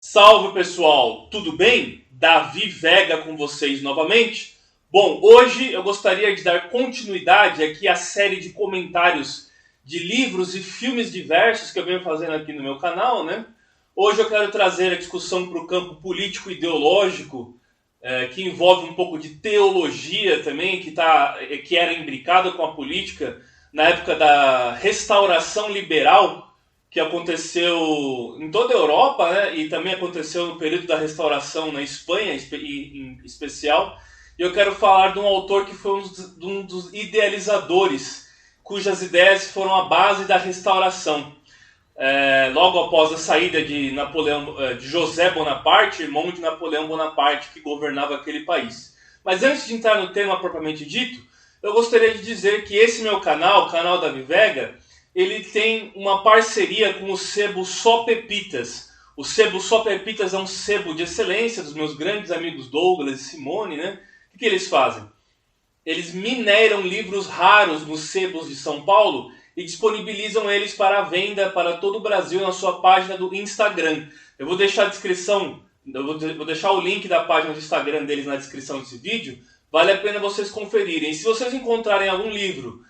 Salve pessoal, tudo bem? Davi Vega com vocês novamente. Bom, hoje eu gostaria de dar continuidade aqui à série de comentários de livros e filmes diversos que eu venho fazendo aqui no meu canal, né? Hoje eu quero trazer a discussão para o campo político-ideológico, que envolve um pouco de teologia também, que era imbricada com a política na época da restauração liberal, que aconteceu em toda a Europa, né, e também aconteceu no período da restauração na Espanha, em especial. E eu quero falar de um autor que foi um dos idealizadores, cujas ideias foram a base da restauração. Logo após a saída de José Bonaparte, irmão de Napoleão Bonaparte, que governava aquele país. Mas antes de entrar no tema propriamente dito, eu gostaria de dizer que esse meu canal, o canal Davi Vega, ele tem uma parceria com o sebo Só Pepitas. O sebo Só Pepitas é um sebo de excelência dos meus grandes amigos Douglas e Simone, né? O que eles fazem? Eles mineram livros raros nos sebos de São Paulo e disponibilizam eles para venda para todo o Brasil na sua página do Instagram. Eu vou deixar a descrição, vou deixar o link da página do Instagram deles na descrição desse vídeo. Vale a pena vocês conferirem. E se vocês encontrarem algum livro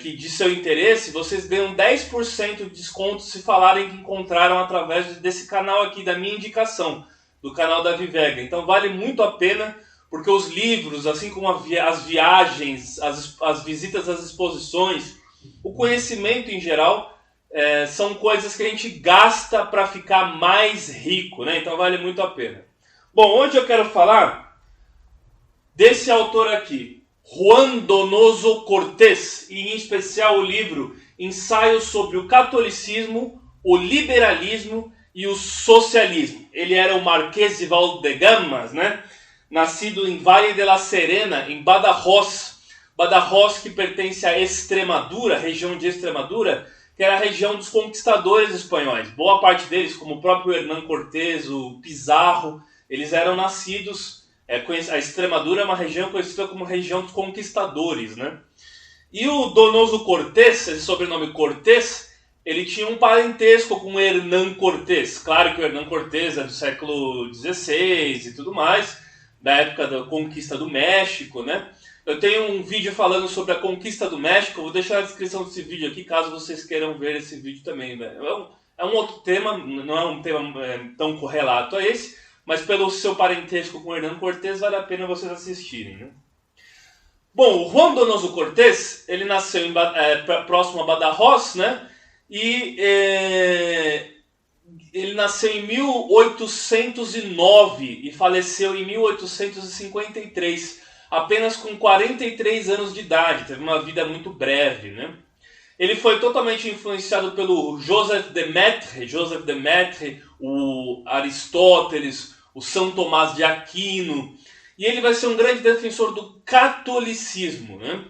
que de seu interesse, vocês ganham 10% de desconto se falarem que encontraram através desse canal aqui, da minha indicação, do canal Davi Vega. Então vale muito a pena, porque os livros, assim como as viagens, as visitas às exposições, o conhecimento em geral, são coisas que a gente gasta para ficar mais rico, né? Então vale muito a pena. Bom, hoje eu quero falar desse autor aqui, Juan Donoso Cortés, e em especial o livro Ensaios sobre o Catolicismo, o Liberalismo e o Socialismo. Ele era o Marquês de Valdegamas, né? Nascido em Valle de la Serena, em Badajoz. Badajoz, que pertence à Extremadura, região de Extremadura, que era a região dos conquistadores espanhóis. Boa parte deles, como o próprio Hernán Cortés, o Pizarro, eles eram nascidos... A Extremadura é uma região conhecida como região dos conquistadores, né? E o Donoso Cortés, esse sobrenome Cortés, ele tinha um parentesco com Hernán Cortés. Claro que o Hernán Cortés é do século XVI e tudo mais, da época da conquista do México, né? Eu tenho um vídeo falando sobre a conquista do México, eu vou deixar na descrição desse vídeo aqui, caso vocês queiram ver esse vídeo também, né? É um outro tema, não é um tema tão correlato a esse, mas pelo seu parentesco com Hernán Cortés, vale a pena vocês assistirem, né? Bom, o Juan Donoso Cortés, ele nasceu próximo a Badajoz, né? E ele nasceu em 1809 e faleceu em 1853, apenas com 43 anos de idade. Teve uma vida muito breve, né? Ele foi totalmente influenciado pelo Joseph de Maistre, o Aristóteles, o São Tomás de Aquino, e ele vai ser um grande defensor do catolicismo, né?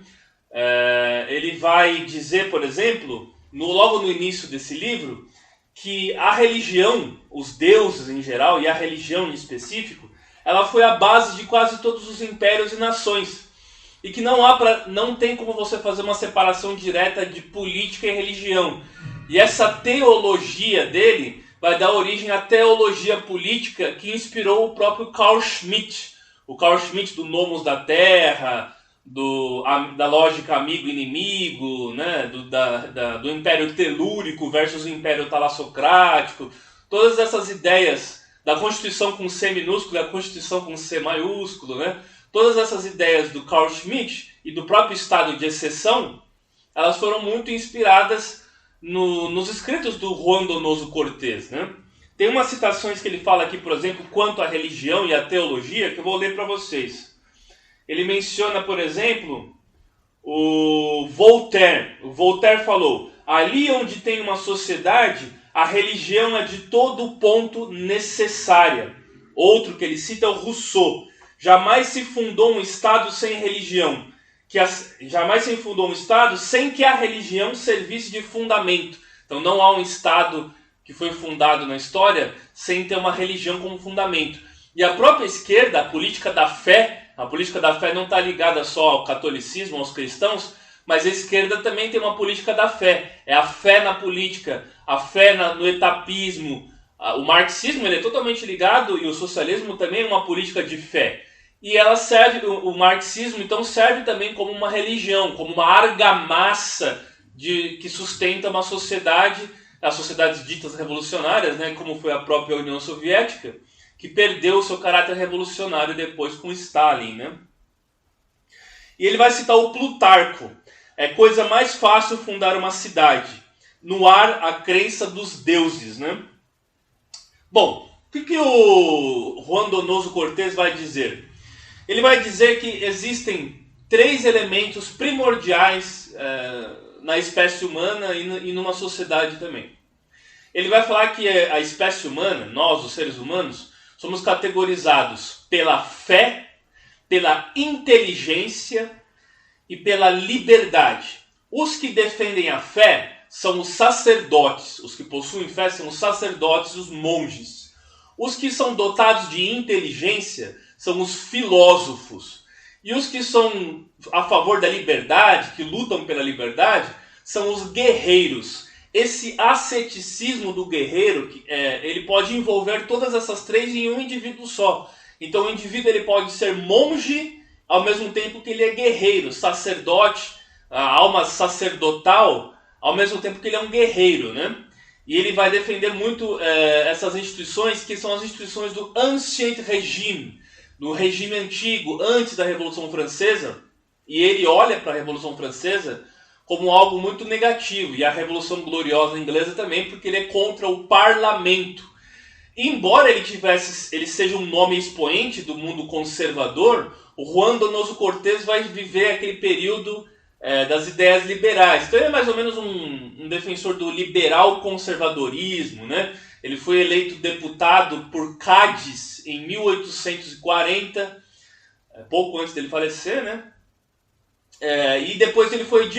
Ele vai dizer, por exemplo, logo no início desse livro, que a religião, os deuses em geral e a religião em específico, ela foi a base de quase todos os impérios e nações. E que não tem como você fazer uma separação direta de política e religião. E essa teologia dele vai dar origem à teologia política que inspirou o próprio Carl Schmitt. O Carl Schmitt do Nomos da Terra, da lógica amigo-inimigo, né? do Império Telúrico versus o Império Talassocrático. Todas essas ideias da Constituição com C minúsculo e a Constituição com C maiúsculo, né? Todas essas ideias do Carl Schmitt e do próprio estado de exceção, elas foram muito inspiradas nos escritos do Juan Donoso Cortés, né? Tem umas citações que ele fala aqui, por exemplo, quanto à religião e à teologia, que eu vou ler para vocês. Ele menciona, por exemplo, o Voltaire. O Voltaire falou: ali onde tem uma sociedade, a religião é de todo ponto necessária. Outro que ele cita é o Rousseau. Jamais se fundou um Estado sem religião. Jamais se fundou um Estado sem que a religião servisse de fundamento. Então não há um Estado que foi fundado na história sem ter uma religião como fundamento. E a própria esquerda, a política da fé não está ligada só ao catolicismo, aos cristãos, mas a esquerda também tem uma política da fé. É a fé na política, a fé no etapismo, O marxismo ele é totalmente ligado, e o socialismo também, é uma política de fé. E ela serve, o marxismo então serve também como uma religião, como uma argamassa que sustenta uma sociedade, as sociedades ditas revolucionárias, né, como foi a própria União Soviética, que perdeu o seu caráter revolucionário depois com Stalin, né? E ele vai citar o Plutarco. É coisa mais fácil fundar uma cidade. No ar, a crença dos deuses, né? Bom, o que o Juan Donoso Cortés vai dizer? Ele vai dizer que existem 3 elementos primordiais na espécie humana e numa sociedade também. Ele vai falar que a espécie humana, nós, os seres humanos, somos categorizados pela fé, pela inteligência e pela liberdade. Os que defendem a fé são os sacerdotes. Os que possuem fé são os sacerdotes, os monges. Os que são dotados de inteligência são os filósofos. E os que são a favor da liberdade, que lutam pela liberdade, são os guerreiros. Esse asceticismo do guerreiro, ele pode envolver todas essas 3 em um indivíduo só. Então o indivíduo ele pode ser monge, ao mesmo tempo que ele é guerreiro, sacerdote, a alma sacerdotal, ao mesmo tempo que ele é um guerreiro, né? E ele vai defender muito essas instituições, que são as instituições do Ancient Regime, do regime antigo, antes da Revolução Francesa. E ele olha para a Revolução Francesa como algo muito negativo, e a Revolução Gloriosa Inglesa também, porque ele é contra o parlamento. Embora ele seja um nome expoente do mundo conservador, o Juan Donoso Cortés vai viver aquele período das ideias liberais. Então ele é mais ou menos um defensor do liberal conservadorismo, né? Ele foi eleito deputado por Cádiz em 1840, pouco antes dele falecer, né? E depois ele foi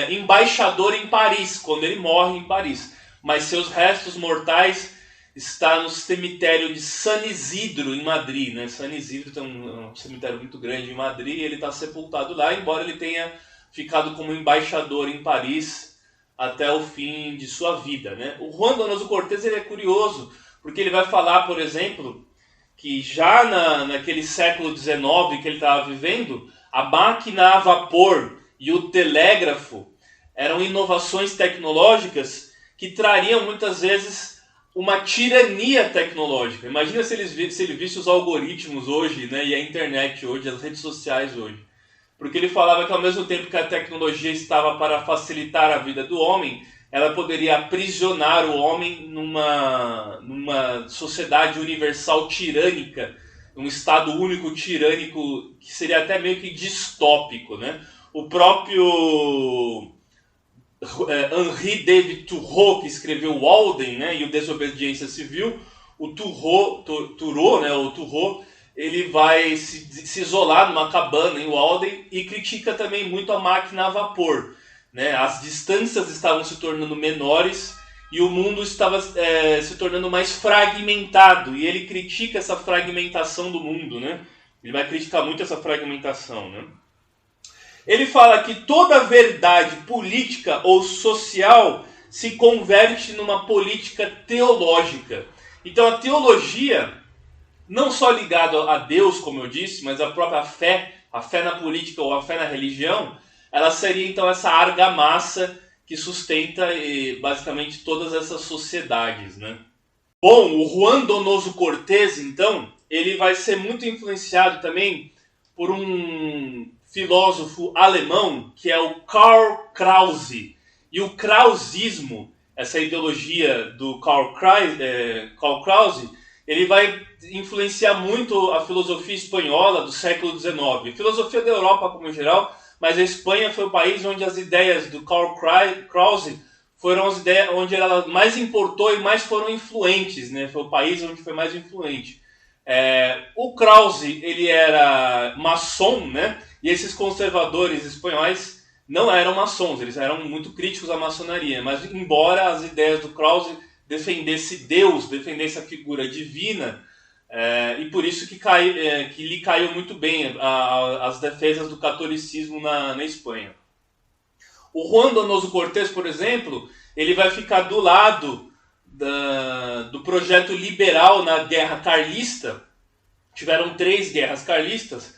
embaixador em Paris, quando ele morre em Paris. Mas seus restos mortais estão no cemitério de San Isidro, em Madrid, né? San Isidro tem um cemitério muito grande em Madrid, e ele está sepultado lá, embora ele tenha ficado como embaixador em Paris até o fim de sua vida, né? O Juan Donoso Cortés ele é curioso, porque ele vai falar, por exemplo, que já naquele século XIX que ele estava vivendo, a máquina a vapor e o telégrafo eram inovações tecnológicas que trariam muitas vezes uma tirania tecnológica. Imagina se ele visse os algoritmos hoje, né, e a internet hoje, as redes sociais hoje. Porque ele falava que ao mesmo tempo que a tecnologia estava para facilitar a vida do homem, ela poderia aprisionar o homem numa sociedade universal tirânica, um estado único tirânico que seria até meio que distópico, né? O próprio Henri David Thoreau, que escreveu Walden, né, e o Desobediência Civil, o Thoreau, ele vai se isolar numa cabana em Walden e critica também muito a máquina a vapor, né? As distâncias estavam se tornando menores e o mundo estava se tornando mais fragmentado, e ele critica essa fragmentação do mundo, né? Ele vai criticar muito essa fragmentação, né? Ele fala que toda verdade política ou social se converte numa política teológica. Então a teologia, não só ligada a Deus, como eu disse, mas a própria fé, a fé na política ou a fé na religião, ela seria então essa argamassa que sustenta basicamente todas essas sociedades, né? Bom, o Juan Donoso Cortés, então, ele vai ser muito influenciado também por um filósofo alemão que é o Karl Krause. E o krausismo, essa ideologia do Karl Krause, ele vai influenciar muito a filosofia espanhola do século XIX. Filosofia da Europa como em geral, mas a Espanha foi o país onde as ideias do Karl Krause foram as ideias onde ela mais importou e mais foram influentes, né? Foi o país onde foi mais influente. O Krause, ele era maçom, né? E esses conservadores espanhóis não eram maçons, eles eram muito críticos à maçonaria, mas embora as ideias do Krause defendesse Deus, defendesse a figura divina, e por isso que lhe caiu muito bem as defesas do catolicismo na Espanha. O Juan Donoso Cortés, por exemplo, ele vai ficar do lado do projeto liberal na Guerra Carlista. Tiveram 3 guerras carlistas.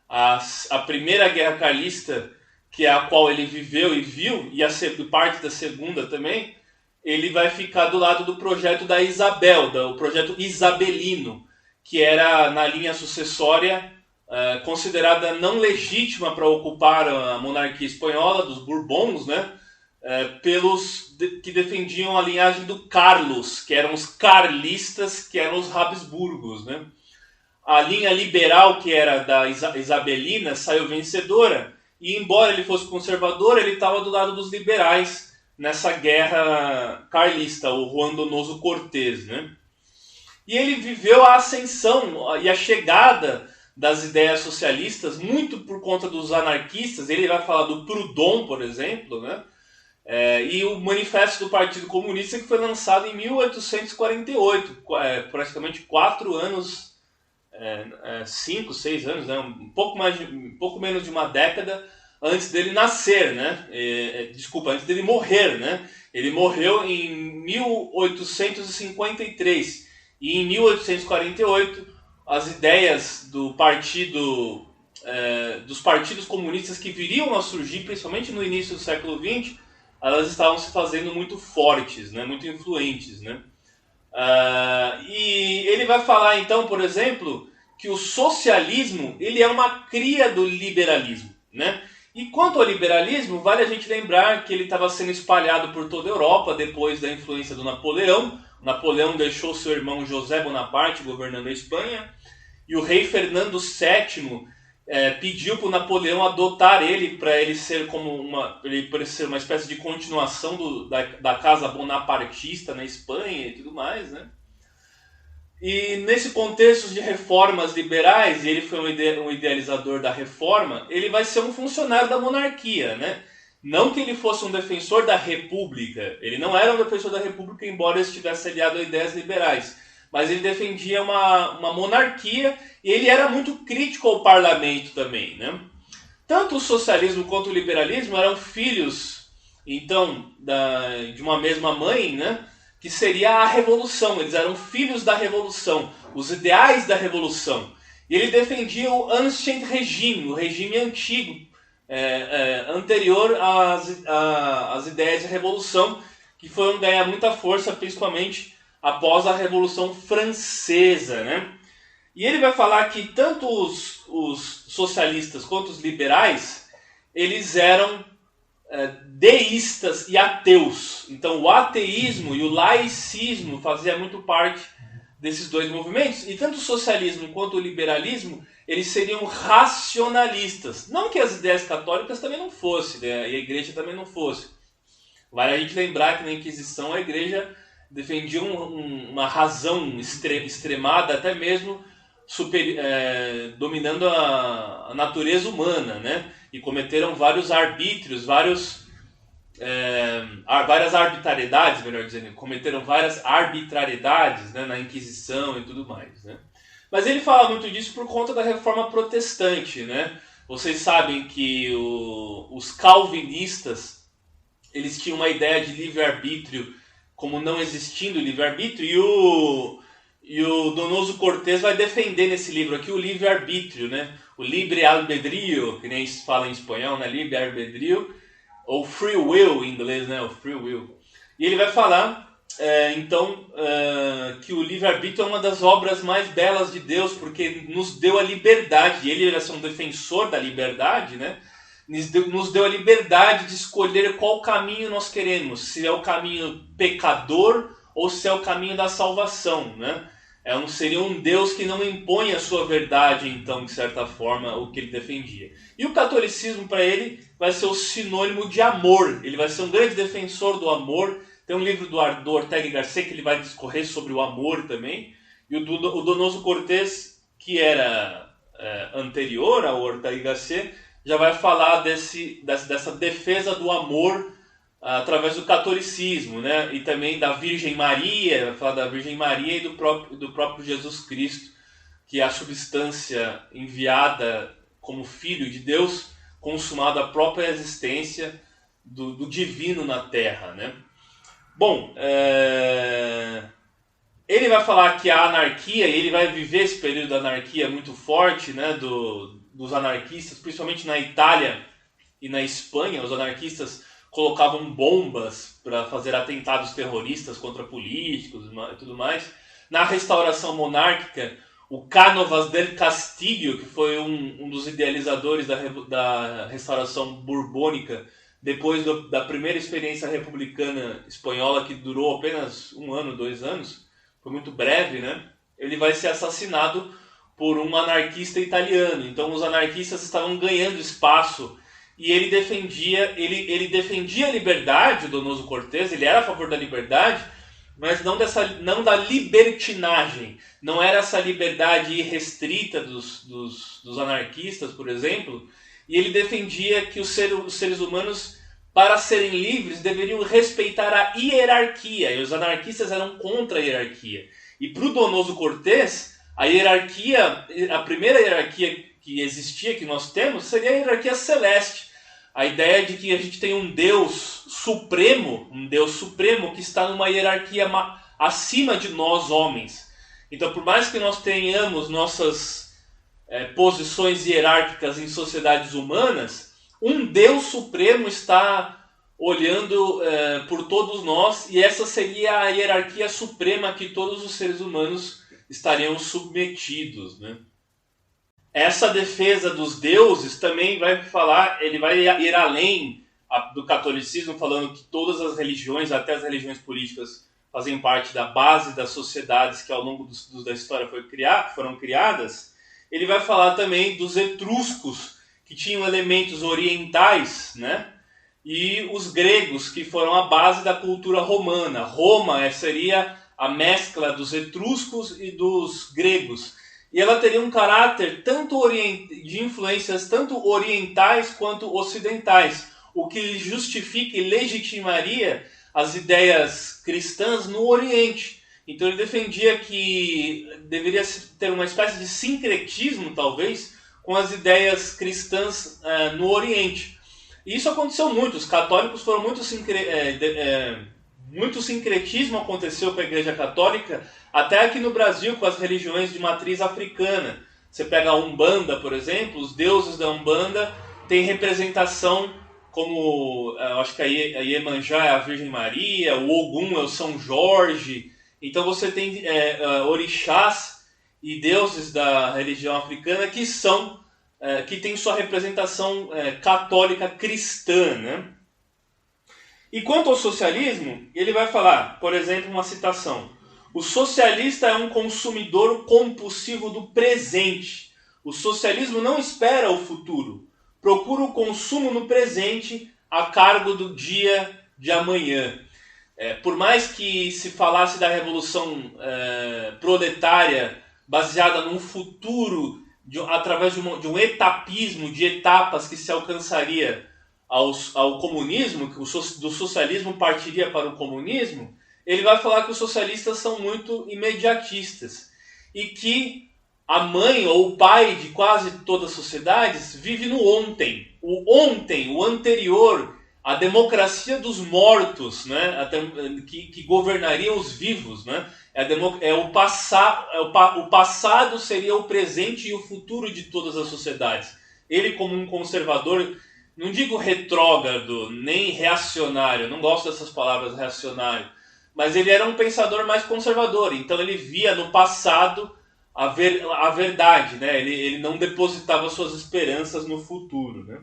A primeira Guerra Carlista, que é a qual ele viveu e viu, e a parte da segunda também, ele vai ficar do lado do projeto da Isabel, o projeto isabelino, que era na linha sucessória considerada não legítima para ocupar a monarquia espanhola, dos Bourbons, né? Pelos que defendiam a linhagem do Carlos, que eram os carlistas, que eram os Habsburgos, né? A linha liberal, que era da isabelina, saiu vencedora, e embora ele fosse conservador, ele estava do lado dos liberais nessa guerra carlista, o Juan Donoso Cortés, né? E ele viveu a ascensão e a chegada das ideias socialistas, muito por conta dos anarquistas. Ele vai falar do Proudhon, por exemplo, né? E o Manifesto do Partido Comunista, que foi lançado em 1848, praticamente 4 anos, 5, 6 anos, né? um pouco menos de uma década antes dele nascer, né? Antes dele morrer, né? Ele morreu em 1853 e em 1848 as ideias do partido, dos partidos comunistas que viriam a surgir, principalmente no início do século XX, elas estavam se fazendo muito fortes, né? Muito influentes, né? E ele vai falar então, por exemplo, que o socialismo ele é uma cria do liberalismo, né? E quanto ao liberalismo, vale a gente lembrar que ele estava sendo espalhado por toda a Europa depois da influência do Napoleão. Napoleão deixou seu irmão José Bonaparte governando a Espanha, e o rei Fernando VII pediu para o Napoleão adotar ele para ele ser uma espécie de continuação da casa bonapartista na Espanha e tudo mais, né? E nesse contexto de reformas liberais, e ele foi um idealizador da reforma, ele vai ser um funcionário da monarquia, né? Não que ele fosse um defensor da república, ele não era um defensor da república, embora estivesse aliado a ideias liberais, mas ele defendia uma monarquia, e ele era muito crítico ao parlamento também, né? Tanto o socialismo quanto o liberalismo eram filhos, então, de uma mesma mãe, né? Que seria a revolução. Eles eram filhos da revolução, os ideais da revolução. E ele defendia o Ancien Regime, o regime antigo, anterior às ideias de revolução, que foram ganhar muita força, principalmente após a Revolução Francesa, né? E ele vai falar que tanto os socialistas quanto os liberais, eles eram deístas e ateus. Então o ateísmo e o laicismo faziam muito parte desses dois movimentos, e tanto o socialismo quanto o liberalismo, eles seriam racionalistas. Não que as ideias católicas também não fossem, né? E a igreja também não fosse. Vale a gente lembrar que na Inquisição a igreja defendia uma razão extremada, até mesmo dominando a natureza humana, né? E cometeram vários arbítrios, várias arbitrariedades, melhor dizendo, cometeram várias arbitrariedades, né, na Inquisição e tudo mais, né? Mas ele fala muito disso por conta da Reforma Protestante, né? Vocês sabem que os calvinistas, eles tinham uma ideia de livre-arbítrio como não existindo livre-arbítrio, e o Donoso Cortés vai defender nesse livro aqui o livre-arbítrio, né? O libre albedrío, que nem se fala em espanhol, né? Livre-arbedrío, ou free will em inglês, né? O free will. E ele vai falar, que o livre-arbítrio é uma das obras mais belas de Deus, porque nos deu a liberdade. E ele era um defensor da liberdade, né? Nos deu a liberdade de escolher qual caminho nós queremos, se é o caminho pecador ou se é o caminho da salvação, né? Seria um Deus que não impõe a sua verdade, então, de certa forma, o que ele defendia. E o catolicismo, para ele, vai ser o sinônimo de amor. Ele vai ser um grande defensor do amor. Tem um livro do Ortega y Gasset que ele vai discorrer sobre o amor também. E o Donoso Cortés, que era anterior ao Ortega y Gasset, já vai falar dessa defesa do amor através do catolicismo, né? E também da Virgem Maria, vai falar da Virgem Maria e do próprio Jesus Cristo, que é a substância enviada como Filho de Deus, consumada a própria existência do divino na Terra, né? Bom, ele vai falar que a anarquia, e ele vai viver esse período da anarquia muito forte, né, dos anarquistas, principalmente na Itália e na Espanha. Os anarquistas colocavam bombas para fazer atentados terroristas contra políticos e tudo mais. Na restauração monárquica, o Cánovas del Castillo, que foi um dos idealizadores da restauração borbônica, depois da primeira experiência republicana espanhola, que durou apenas 1 ano, 2 anos, foi muito breve, né? Ele vai ser assassinado por um anarquista italiano. Então os anarquistas estavam ganhando espaço e ele defendia a liberdade, o Donoso Cortés. Ele era a favor da liberdade, mas não da libertinagem. Não era essa liberdade irrestrita dos anarquistas, por exemplo. E ele defendia que os seres humanos, para serem livres, deveriam respeitar a hierarquia. E os anarquistas eram contra a hierarquia. E para o Donoso Cortés, a primeira hierarquia que existia, que nós temos, seria a hierarquia celeste. A ideia de que a gente tem um Deus supremo que está numa hierarquia acima de nós, homens. Então, por mais que nós tenhamos nossas posições hierárquicas em sociedades humanas, um Deus supremo está olhando por todos nós, e essa seria a hierarquia suprema que todos os seres humanos estariam submetidos, né? Essa defesa dos deuses também ele vai ir além do catolicismo, falando que todas as religiões, até as religiões políticas, fazem parte da base das sociedades que ao longo da história foram criadas. Ele vai falar também dos etruscos, que tinham elementos orientais, né? E os gregos, que foram a base da cultura romana. Roma seria a mescla dos etruscos e dos gregos. E ela teria um caráter de influências tanto orientais quanto ocidentais, o que justifica e legitimaria as ideias cristãs no Oriente. Então ele defendia que deveria ter uma espécie de sincretismo, talvez, com as ideias cristãs no Oriente. E isso aconteceu muito. Os católicos foram muito sincretismo aconteceu com a Igreja Católica, até aqui no Brasil, com as religiões de matriz africana. Você pega a Umbanda, por exemplo, os deuses da Umbanda têm representação como, acho que a Iemanjá é a Virgem Maria, o Ogum é o São Jorge. Então você tem orixás e deuses da religião africana que têm sua representação católica cristã, né? E quanto ao socialismo, ele vai falar, por exemplo, uma citação: o socialista é um consumidor compulsivo do presente. O socialismo não espera o futuro. Procura o consumo no presente a cargo do dia de amanhã. Por mais que se falasse da revolução proletária baseada num futuro através de um etapismo, de etapas que se alcançaria ao comunismo, que do socialismo partiria para o comunismo, ele vai falar que os socialistas são muito imediatistas e que a mãe ou o pai de quase todas as sociedades vive no ontem. O ontem, o anterior, a democracia dos mortos, né? que governaria os vivos, né? O passado seria o presente e o futuro de todas as sociedades. Ele, como um conservador, não digo retrógrado, nem reacionário, não gosto dessas palavras, reacionário, mas ele era um pensador mais conservador. Então ele via no passado a verdade, né? Ele não depositava suas esperanças no futuro, né?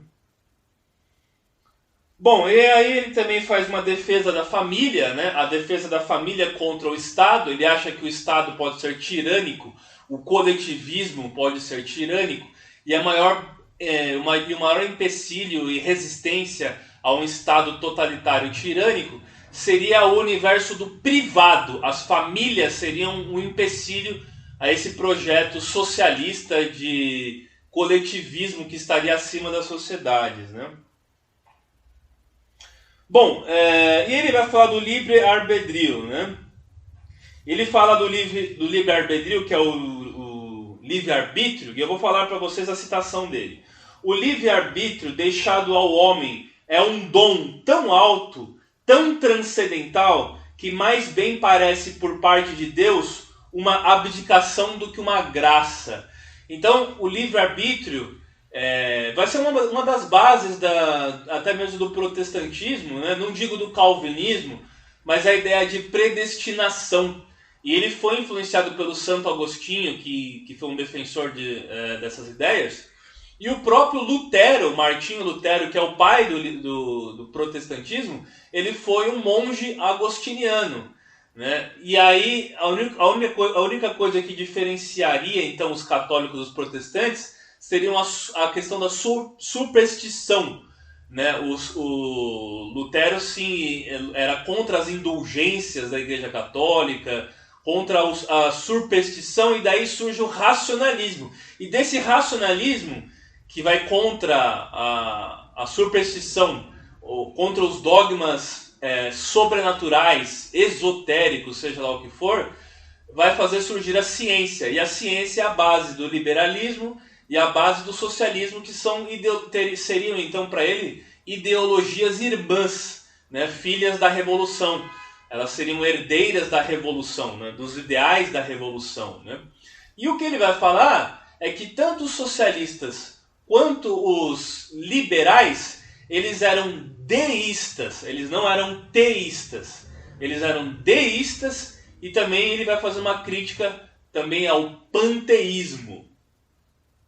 Bom, e aí ele também faz uma defesa da família, né? A defesa da família contra o Estado. Ele acha que o Estado pode ser tirânico, o coletivismo pode ser tirânico, e o maior empecilho e resistência a um Estado totalitário tirânico seria o universo do privado. As famílias seriam um empecilho a esse projeto socialista de coletivismo que estaria acima das sociedades, né? Bom, e ele vai falar do livre-arbedrio, né? Ele fala do livre-arbedrio, que é o livre-arbítrio, e eu vou falar para vocês a citação dele. O livre-arbítrio deixado ao homem é um dom tão alto, tão transcendental, que mais bem parece por parte de Deus uma abdicação do que uma graça. Então, o livre-arbítrio vai ser uma das bases até mesmo do protestantismo, né? Não digo do calvinismo, mas a ideia de predestinação. E ele foi influenciado pelo Santo Agostinho, que foi um defensor dessas ideias. E o próprio Lutero, Martinho Lutero, que é o pai do protestantismo, ele foi um monge agostiniano, né? E aí a única coisa que diferenciaria então os católicos dos protestantes seria a questão da superstição, né? O Lutero sim era contra as indulgências da Igreja Católica, contra a superstição, e daí surge o racionalismo. E desse racionalismo que vai contra a superstição, ou contra os dogmas sobrenaturais, esotéricos, seja lá o que for, vai fazer surgir a ciência. E a ciência é a base do liberalismo e a base do socialismo, que seriam então para ele ideologias irmãs, né, filhas da revolução. Elas seriam herdeiras da revolução, né, dos ideais da revolução, né? E o que ele vai falar é que tanto os socialistas quanto os liberais, eles eram deístas, eles não eram teístas. Eles eram deístas, e também ele vai fazer uma crítica também ao panteísmo.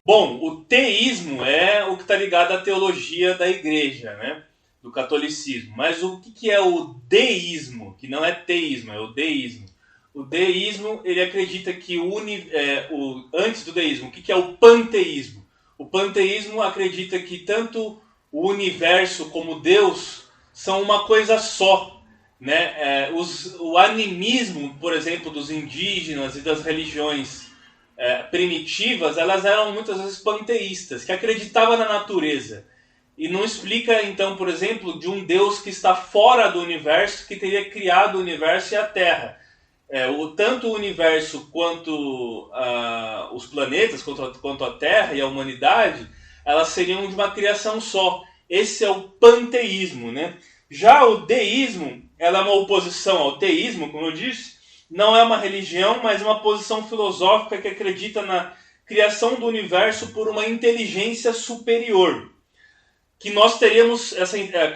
Bom, o teísmo é o que está ligado à teologia da igreja, né? Do catolicismo. Mas o que é o deísmo? Que não é teísmo, é o deísmo. O deísmo, ele acredita que antes do deísmo, o que é o panteísmo? O panteísmo acredita que tanto o universo como Deus são uma coisa só, né? O animismo, por exemplo, dos indígenas e das religiões primitivas, elas eram muitas vezes panteístas, que acreditavam na natureza. E não explica, então, por exemplo, de um Deus que está fora do universo, que teria criado o universo e a Terra. Tanto o universo quanto os planetas, quanto a Terra e a humanidade, elas seriam de uma criação só. Esse é o panteísmo, né? Já o deísmo, ela é uma oposição ao teísmo, como eu disse. Não é uma religião, mas uma posição filosófica que acredita na criação do universo por uma inteligência superior. Que nós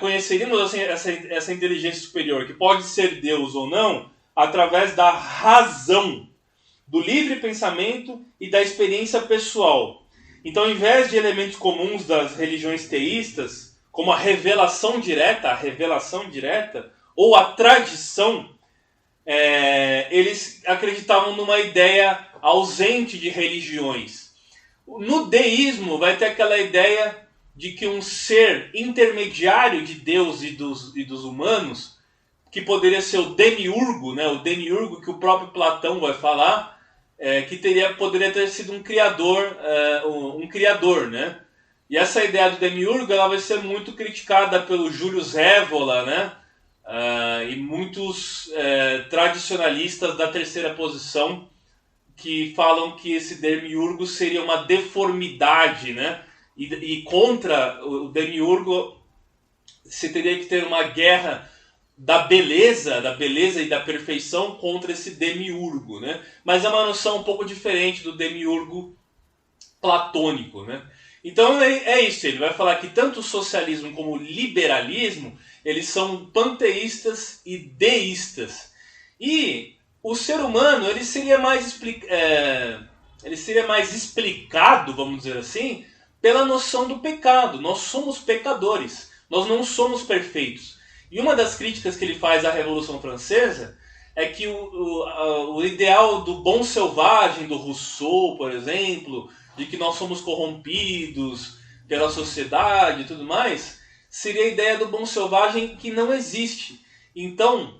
conheceríamos essa inteligência superior, que pode ser Deus ou não, através da razão, do livre pensamento e da experiência pessoal. Então, ao invés de elementos comuns das religiões teístas, como a revelação direta ou a tradição, eles acreditavam numa ideia ausente de religiões. No deísmo vai ter aquela ideia de que um ser intermediário de Deus e dos humanos, que poderia ser o demiurgo, né? O demiurgo que o próprio Platão vai falar, que poderia ter sido um criador, né? E essa ideia do demiurgo ela vai ser muito criticada pelo Júlio Zévola, né? E muitos tradicionalistas da terceira posição, que falam que esse demiurgo seria uma deformidade, né? E contra o demiurgo se teria que ter uma guerra da beleza e da perfeição contra esse demiurgo, né? Mas é uma noção um pouco diferente do demiurgo platônico, né? Então é isso, ele vai falar que tanto o socialismo como o liberalismo, eles são panteístas e deístas. E o ser humano, ele seria mais explicado, vamos dizer assim, pela noção do pecado. Nós somos pecadores, nós não somos perfeitos. E uma das críticas que ele faz à Revolução Francesa é que o ideal do bom selvagem, do Rousseau, por exemplo, de que nós somos corrompidos pela sociedade e tudo mais, seria a ideia do bom selvagem que não existe. Então,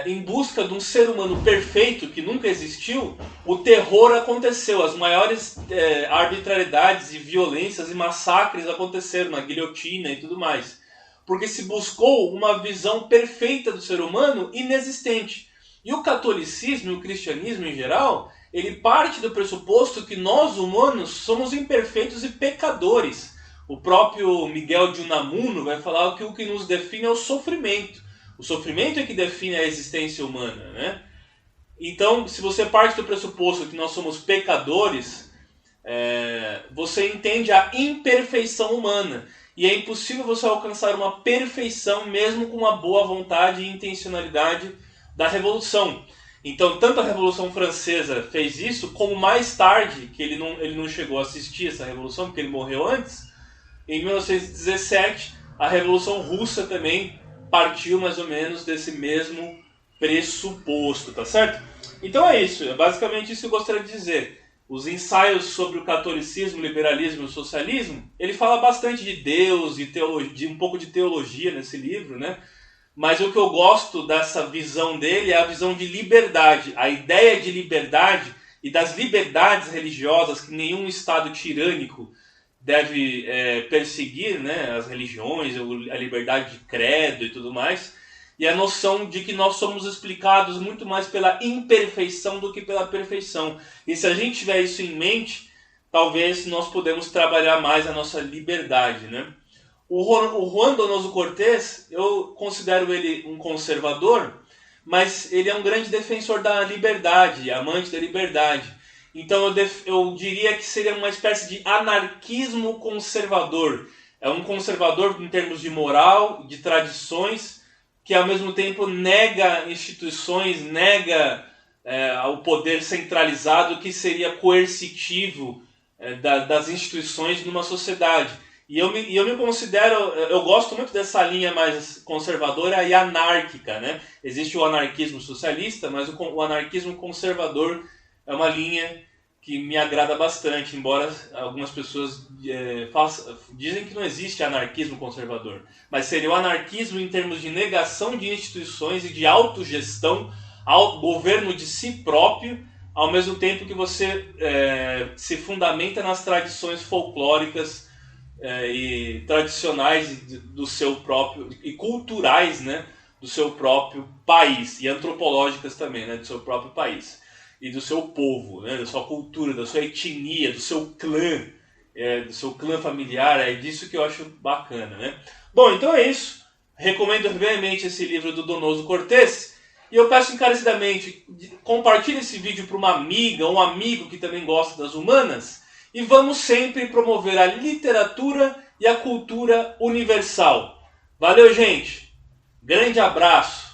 em busca de um ser humano perfeito que nunca existiu, o terror aconteceu. As maiores arbitrariedades e violências e massacres aconteceram na guilhotina e tudo mais. Porque se buscou uma visão perfeita do ser humano inexistente. E o catolicismo e o cristianismo em geral, ele parte do pressuposto que nós humanos somos imperfeitos e pecadores. O próprio Miguel de Unamuno vai falar que o que nos define é o sofrimento. O sofrimento é que define a existência humana, né? Então, se você parte do pressuposto que nós somos pecadores, você entende a imperfeição humana. E é impossível você alcançar uma perfeição mesmo com uma boa vontade e intencionalidade da Revolução. Então, tanto a Revolução Francesa fez isso, como mais tarde, que ele não chegou a assistir essa Revolução, porque ele morreu antes, em 1917, a Revolução Russa também partiu mais ou menos desse mesmo pressuposto, tá certo? Então é isso, é basicamente isso que eu gostaria de dizer. Os ensaios sobre o catolicismo, o liberalismo e o socialismo, ele fala bastante de Deus, de um pouco de teologia nesse livro, né? Mas o que eu gosto dessa visão dele é a visão de liberdade, a ideia de liberdade e das liberdades religiosas que nenhum Estado tirânico deve perseguir, né? As religiões, a liberdade de credo e tudo mais, e a noção de que nós somos explicados muito mais pela imperfeição do que pela perfeição. E se a gente tiver isso em mente, talvez nós podemos trabalhar mais a nossa liberdade, né? O Juan Donoso Cortés, eu considero ele um conservador, mas ele é um grande defensor da liberdade, amante da liberdade. Então eu diria que seria uma espécie de anarquismo conservador. É um conservador em termos de moral, de tradições, que ao mesmo tempo nega instituições, nega o poder centralizado que seria coercitivo das instituições numa sociedade. E eu me considero, eu gosto muito dessa linha mais conservadora e anárquica, né? Existe o anarquismo socialista, mas o anarquismo conservador é uma linha que me agrada bastante, embora algumas pessoas dizem que não existe anarquismo conservador. Mas seria o anarquismo em termos de negação de instituições e de autogestão, ao governo de si próprio, ao mesmo tempo que você se fundamenta nas tradições folclóricas e tradicionais do seu próprio, e culturais, né, do seu próprio país, e antropológicas também, né, do seu próprio país. E do seu povo, né, da sua cultura, da sua etnia, do seu clã familiar, é disso que eu acho bacana, né? Bom, então é isso. Recomendo veemente esse livro do Donoso Cortés. E eu peço encarecidamente, compartilhe esse vídeo para uma amiga, um amigo que também gosta das humanas. E vamos sempre promover a literatura e a cultura universal. Valeu, gente! Grande abraço!